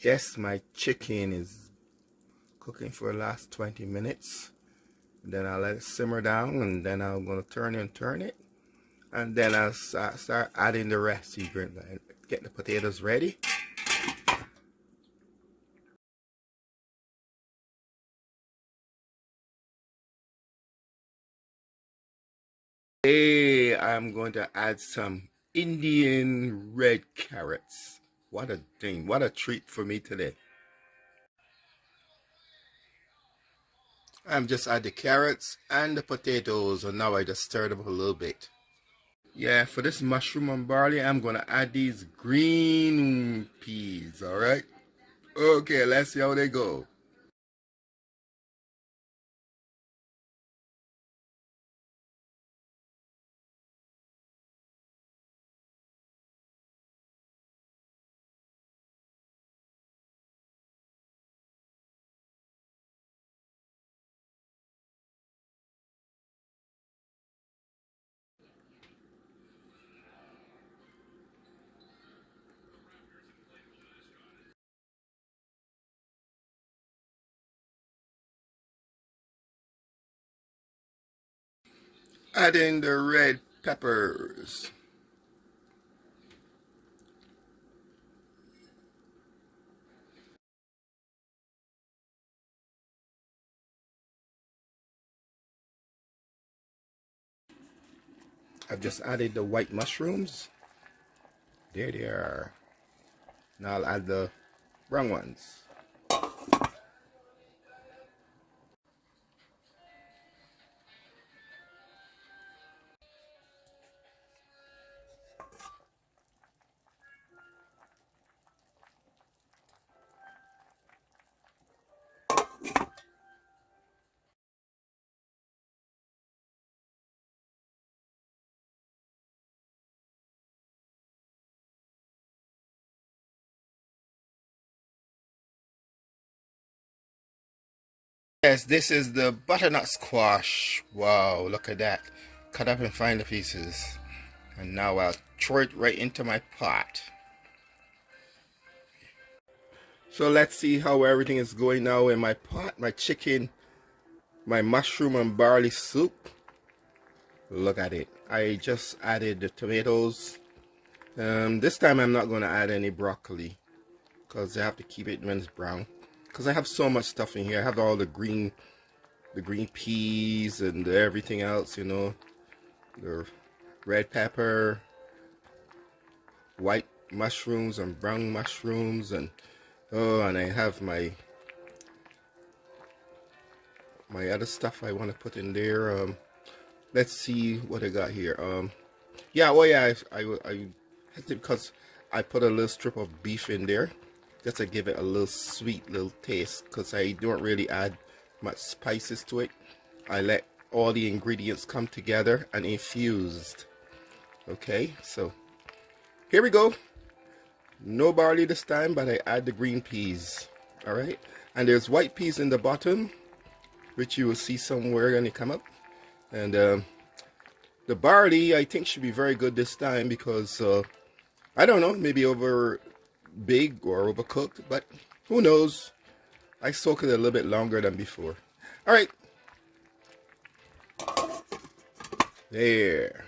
Yes, my chicken is cooking for the last 20 minutes. Then I'll let it simmer down, and then I'm going to turn it. And then I'll start adding the rest. You get the potatoes ready. Hey, I'm going to add some Indian red carrots. What a thing. What a treat for me today. I'm just add the carrots and the potatoes, and now I just stir them up a little bit. Yeah, for this mushroom and barley, I'm going to add these green peas, all right? Okay, let's see how they go. Add in the red peppers. I've just added the white mushrooms. There they are. Now I'll add the brown ones. Yes, this is the butternut squash. Wow, look at that. Cut up in fine pieces. And now I'll throw it right into my pot. So let's see how everything is going now in my pot. My chicken, my mushroom and barley soup. Look at it. I just added the tomatoes. This time I'm not going to add any broccoli because I have to keep it when it's brown. Because I have so much stuff in here. I have all the green peas and everything else, you know. The red pepper, white mushrooms and brown mushrooms, and oh, and I have my other stuff I want to put in there. Let's see what I got here. Yeah, oh yeah, I because I put a little strip of beef in there just to give it a little sweet little taste, because I don't really add much spices to it. I let all the ingredients come together and infused. Okay, so here we go. No barley this time, but I add the green peas. All right, and there's white peas in the bottom, which you will see somewhere when they come up. And the barley, I think, should be very good this time because I don't know, maybe over big or overcooked, but who knows? I soak it a little bit longer than before. All right, there.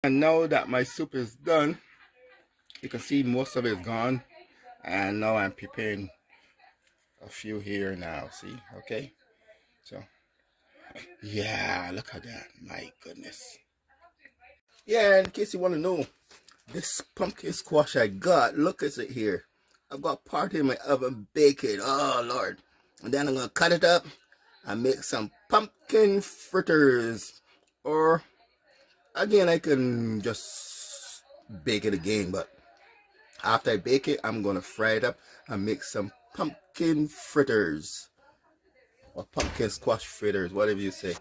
And now that my soup is done, you can see most of it is gone. And now I'm preparing a few here now. See, okay? So, yeah, look at that. My goodness. Yeah, in case you want to know, this pumpkin squash I got, look at it here. I've got part in my oven baking. Oh, Lord. And then I'm going to cut it up and make some pumpkin fritters. Or, again, I can just bake it again, but after I bake it, I'm going to fry it up and make some pumpkin fritters. Or pumpkin squash fritters, whatever you say.